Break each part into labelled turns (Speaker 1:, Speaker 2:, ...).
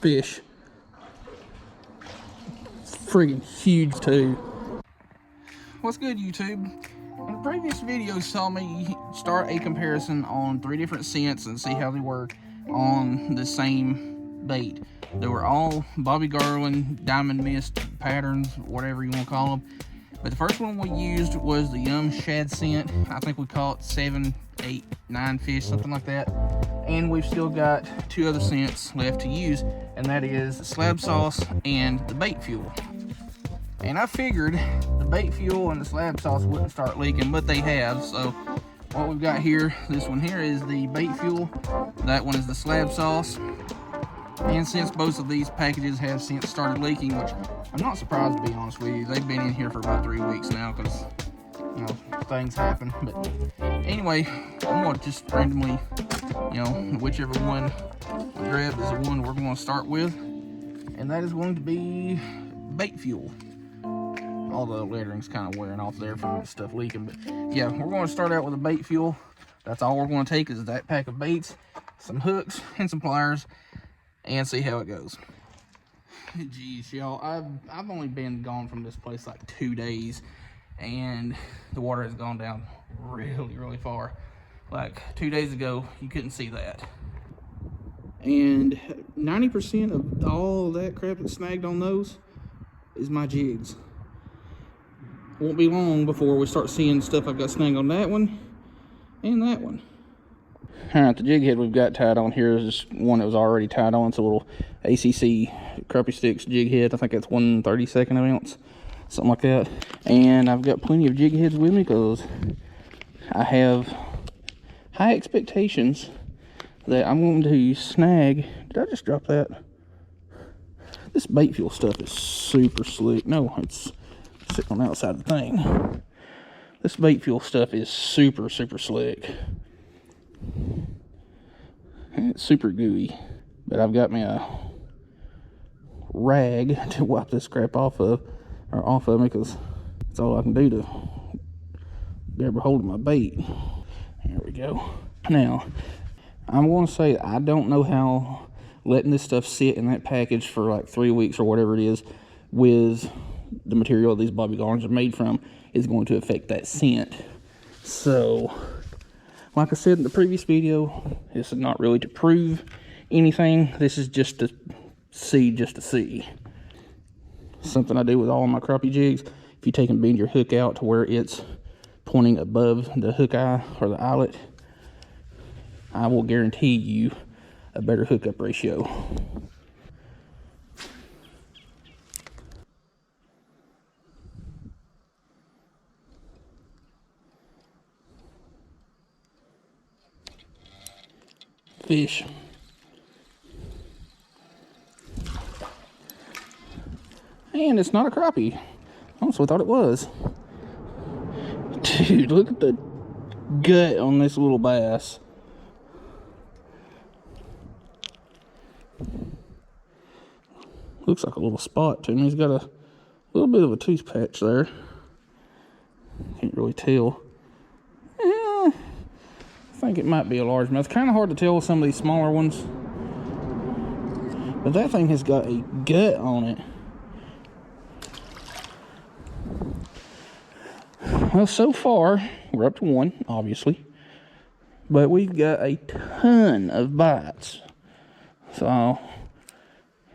Speaker 1: fish. Friggin' huge too. What's good, YouTube? In the previous video, saw me start a comparison on 3 different scents and see how they work on the same bait. They were all Bobby Garland, Diamond Mist patterns, whatever you want to call them. But the first one we used was the Shad scent. I think we caught 7, 8, 9 fish, something like that. And we've still got 2 other scents left to use, and that is the slab sauce and the bait fuel. And I figured the bait fuel and the slab sauce wouldn't start leaking, but they have. So what we've got here, this one here is the bait fuel. That one is the slab sauce. And since both of these packages have since started leaking, which I'm not surprised, to be honest with you, they've been in here for about 3 weeks now because, you know, things happen. But anyway, I'm going to just randomly, you know, whichever one we grab is the one we're going to start with. And that is going to be bait fuel. All the lettering's kind of wearing off there from the stuff leaking, but yeah, we're going to start out with a bait fuel. That's all we're going to take is that pack of baits, some hooks, and some pliers, and see how it goes. Jeez, y'all, I've only been gone from this place like 2 days, and the water has gone down really far. Like 2 days ago, you couldn't see that. And 90% of all that crap that's snagged on those is my jigs. Won't be long before we start seeing stuff I've got snagged on that one and that one. Alright, the jig head we've got tied on here is just one that was already tied on. It's a little ACC crappie sticks jig head. I think it's 1/32 of an ounce, something like that. And I've got plenty of jig heads with me because I have high expectations that I'm going to snag. Did I just drop that? This bait fuel stuff is super slick. No, it's sitting on the outside of the thing. This bait fuel stuff is super slick. And it's super gooey. But I've got me a rag to wipe this crap off of me, because that's all I can do to grab a hold of my bait. There we go. Now, I'm going to say I don't know how letting this stuff sit in that package for like 3 weeks or whatever it is with the material these Bobby Garlands are made from is going to affect that scent. So, like I said in the previous video, this is not really to prove anything. This is just to see. Something I do with all of my crappie jigs. If you take and bend your hook out to where it's pointing above the hook eye or the eyelet, I will guarantee you a better hookup ratio. Fish. And it's not a crappie. I honestly thought it was. Dude, look at the gut on this little bass. Looks like a little spot to me. He's got a little bit of a tooth patch there. Can't really tell. I think it might be a largemouth. It's kind of hard to tell with some of these smaller ones. But that thing has got a gut on it. Well, so far, we're up to 1, obviously. But we've got a ton of bites. So,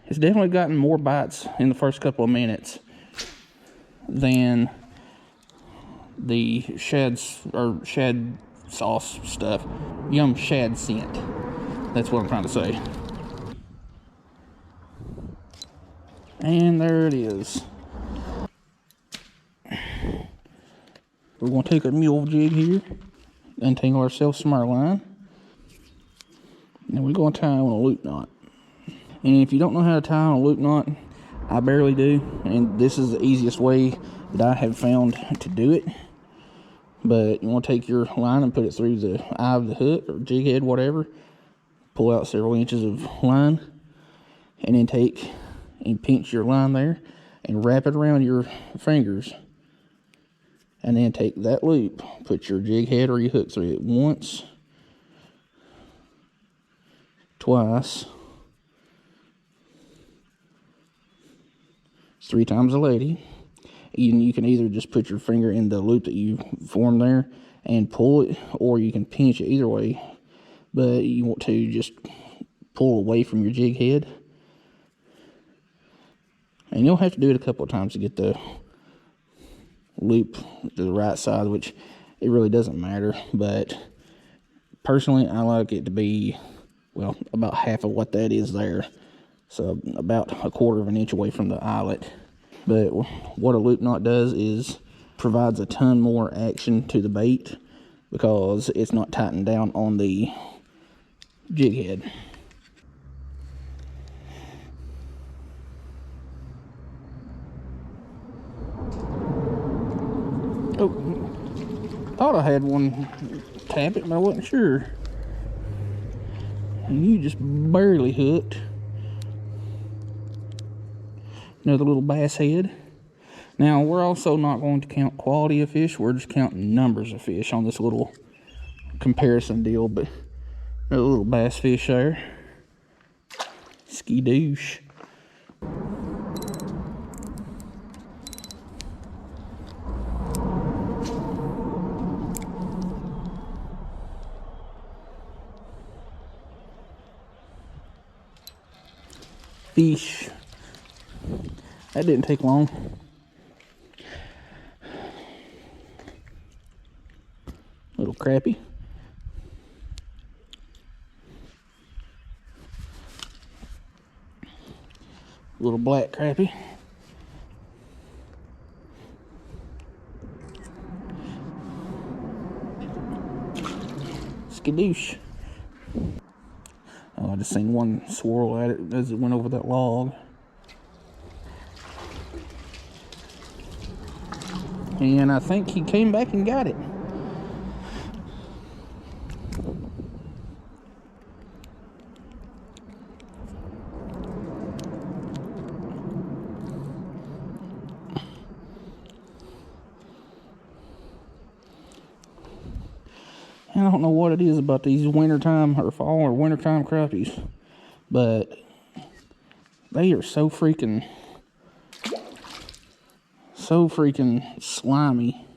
Speaker 1: it's definitely gotten more bites in the first couple of minutes than the shad sauce stuff. Yum Shad scent. That's what I'm trying to say. And there it is. We're going to take our mule jig here, untangle ourselves from our line, and we're going to tie on a loop knot. And if you don't know how to tie on a loop knot, I barely do, and this is the easiest way that I have found to do it. But you want to take your line and put it through the eye of the hook or jig head, whatever. Pull out several inches of line, and then take and pinch your line there and wrap it around your fingers. And then take that loop, put your jig head or your hook through it once, twice, 3 times a lady. You can either just put your finger in the loop that you formed there and pull it, or you can pinch it, either way. But you want to just pull away from your jig head. And you'll have to do it a couple of times to get the loop to the right side, which it really doesn't matter. But personally, I like it to be, well, about half of what that is there. So about 1/4 of an inch away from the eyelet. But what a loop knot does is provides a ton more action to the bait because it's not tightened down on the jig head. Oh, thought I had one tap it, but I wasn't sure. And you just barely hooked. Another little bass head. Now, we're also not going to count quality of fish. We're just counting numbers of fish on this little comparison deal. But another little bass fish there. Skidoosh. Fish. That didn't take long. Little crappie. Little black crappie. Skadoosh. Oh, I just seen one swirl at it as it went over that log. And I think he came back and got it. I don't know what it is about these wintertime or fall or wintertime crappies, but they are so freaking slimy.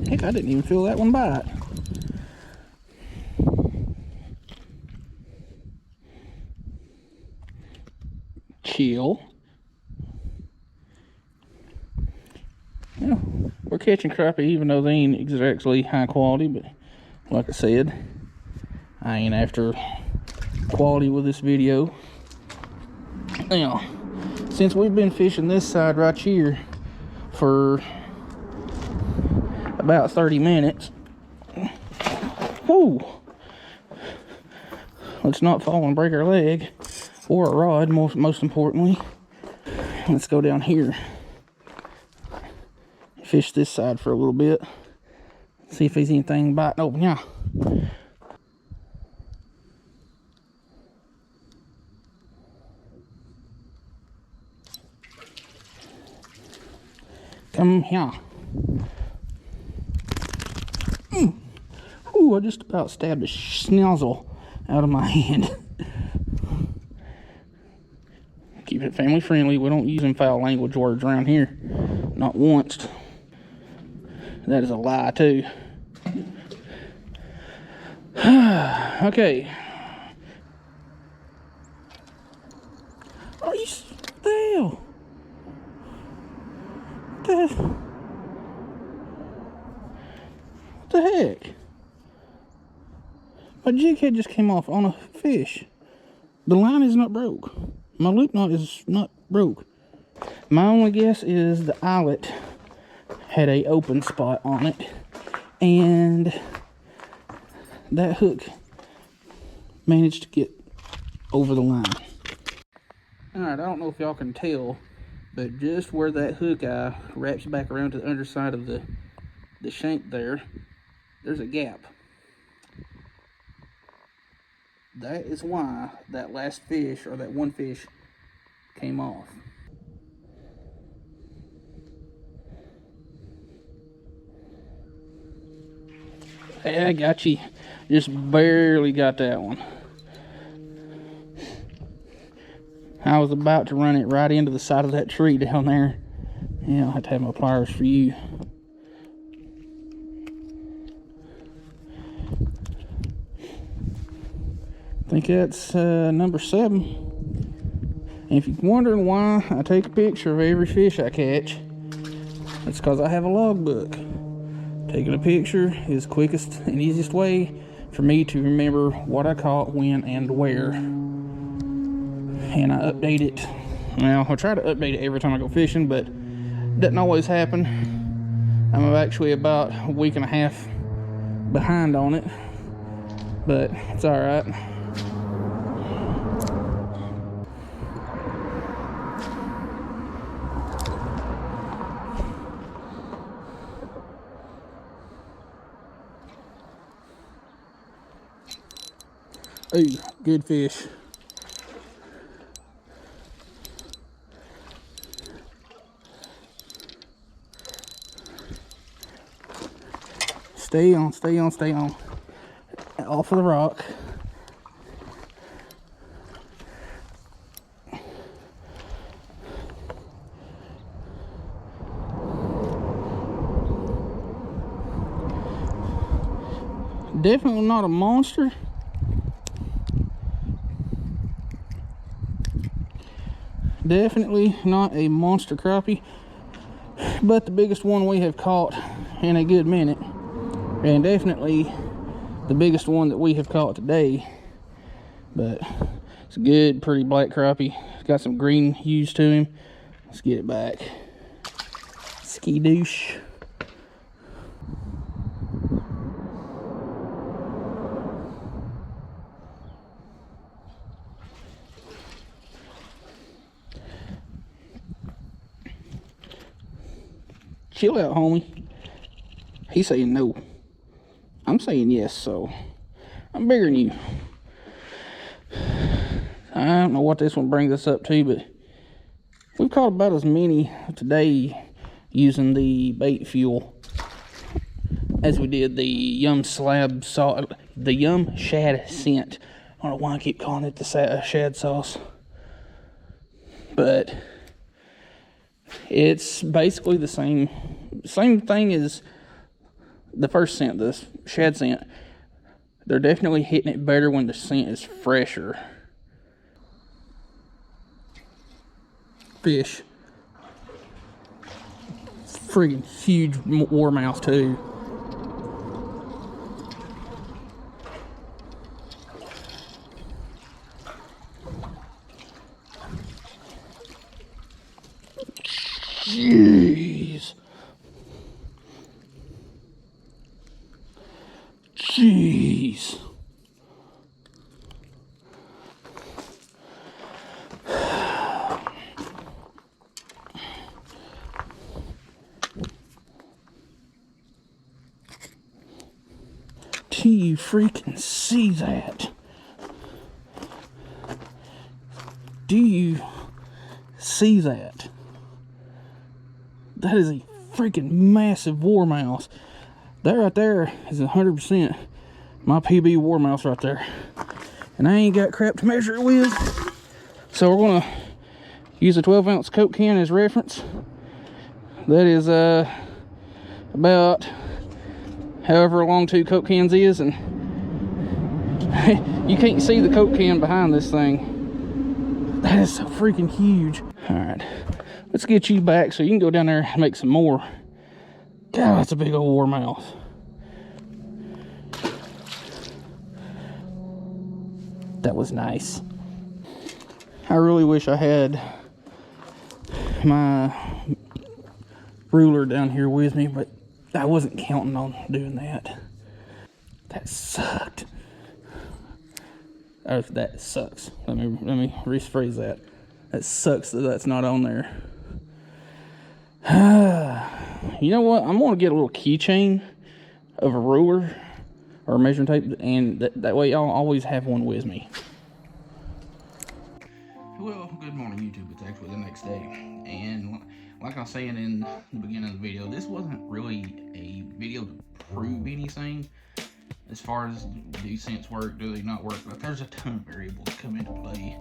Speaker 1: Heck, I didn't even feel that one bite. Chill. Yeah, we're catching crappie even though they ain't exactly high quality, but like I said, I ain't after quality with this video. Now, since we've been fishing this side right here for about 30 minutes, whoo, let's not fall and break our leg or a rod, most importantly. Let's go down here, fish this side for a little bit, see if there's anything biting open. Yeah. Come here. Ooh, I just about stabbed a schnozzle out of my hand. Keep it family friendly. We don't use them foul language words around here. Not once. That is a lie too. Okay. Are you what the hell? What the heck? My jig head just came off on a fish. The line is not broke. My loop knot is not broke. My only guess is the eyelet had a open spot on it, and that hook managed to get over the line. Alright, I don't know if y'all can tell, but just where that hook eye wraps back around to the underside of the shank there's a gap. That is why that last fish, or that one fish, came off. Hey, I got you. Just barely got that one. I was about to run it right into the side of that tree down there. Yeah, I'll have to have my pliers for you. I think that's number 7. And if you're wondering why I take a picture of every fish I catch, it's because I have a logbook. Taking a picture is the quickest and easiest way for me to remember what I caught, when, and where. And I update it. Well, I try to update it every time I go fishing, but it doesn't always happen. I'm actually about a week and a half behind on it, but it's all right. Ooh, good fish. Stay on, stay on, stay on. Off of the rock. Definitely not a monster. Definitely not a monster crappie, but the biggest one we have caught in a good minute, and definitely the biggest one that we have caught today. But it's a good, pretty black crappie. It's got some green hues to him. Let's get it back. Ski douche. Chill out, homie. He's saying no. I'm saying yes, so I'm bigger than you. I don't know what this one brings us up to, but we've caught about as many today using the bait fuel as we did the Yum Slab sauce, the Yum Shad scent. I don't know why I keep calling it the Shad sauce, but it's basically the same thing as the first scent, the Shad scent. They're definitely hitting it better when the scent is fresher. Fish. Friggin' huge warmouth too. Jeez. Jeez. Do you freaking see that? Do you see that? That is a freaking massive warmouth. That right there is 100% my PB warmouth right there. And I ain't got crap to measure it with. So we're gonna use a 12-ounce Coke can as reference. That is about however long 2 Coke cans is, and you can't see the Coke can behind this thing. That is so freaking huge. All right, let's get you back so you can go down there and make some more. God, that's a big old warmouth. That was nice. I really wish I had my ruler down here with me, but I wasn't counting on doing that. That sucked. Oh, that sucks. Let me rephrase that. That sucks that that's not on there. You know what? I'm gonna get a little keychain of a ruler or measuring tape, and that way I'll always have one with me. Well, good morning, YouTube. It's actually the next day, and like I was saying in the beginning of the video, this wasn't really a video to prove anything. as far as do scents work, do they not work. But there's a ton of variables that come into play.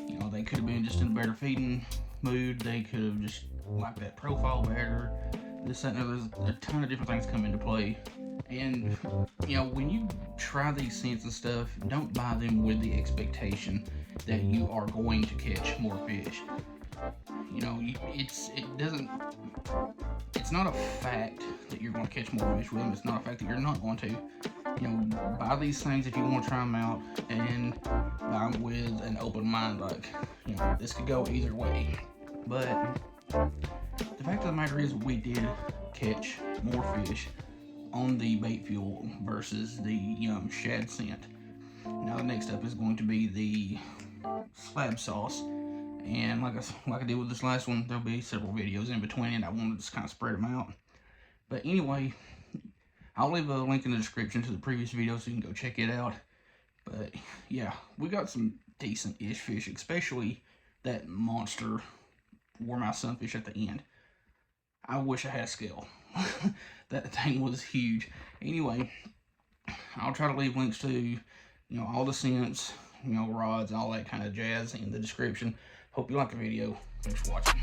Speaker 1: You know, they could have been just in a better feeding mood. They could have just liked that profile better. This, that, and there's a ton of different things come into play. And, you know, when you try these scents and stuff, don't buy them with the expectation that you are going to catch more fish. You know, it's not a fact that you're going to catch more fish with them. It's not a fact that you're not going to. You know, buy these things if you want to try them out, and buy them with an open mind. Like, you know, this could go either way. But the fact of the matter is, we did catch more fish on the bait fuel versus the shad scent. Now the next up is going to be the slab sauce, and like I did with this last one, there'll be several videos in between, and I wanted to just kind of spread them out. But anyway, I'll leave a link in the description to the previous video so you can go check it out. But yeah, we got some decent-ish fish, especially that monster warmouth sunfish at the end. I wish I had a scale. That thing was huge. Anyway, I'll try to leave links to, all the scents, rods, all that kind of jazz in the description. Hope you like the video. Thanks for watching.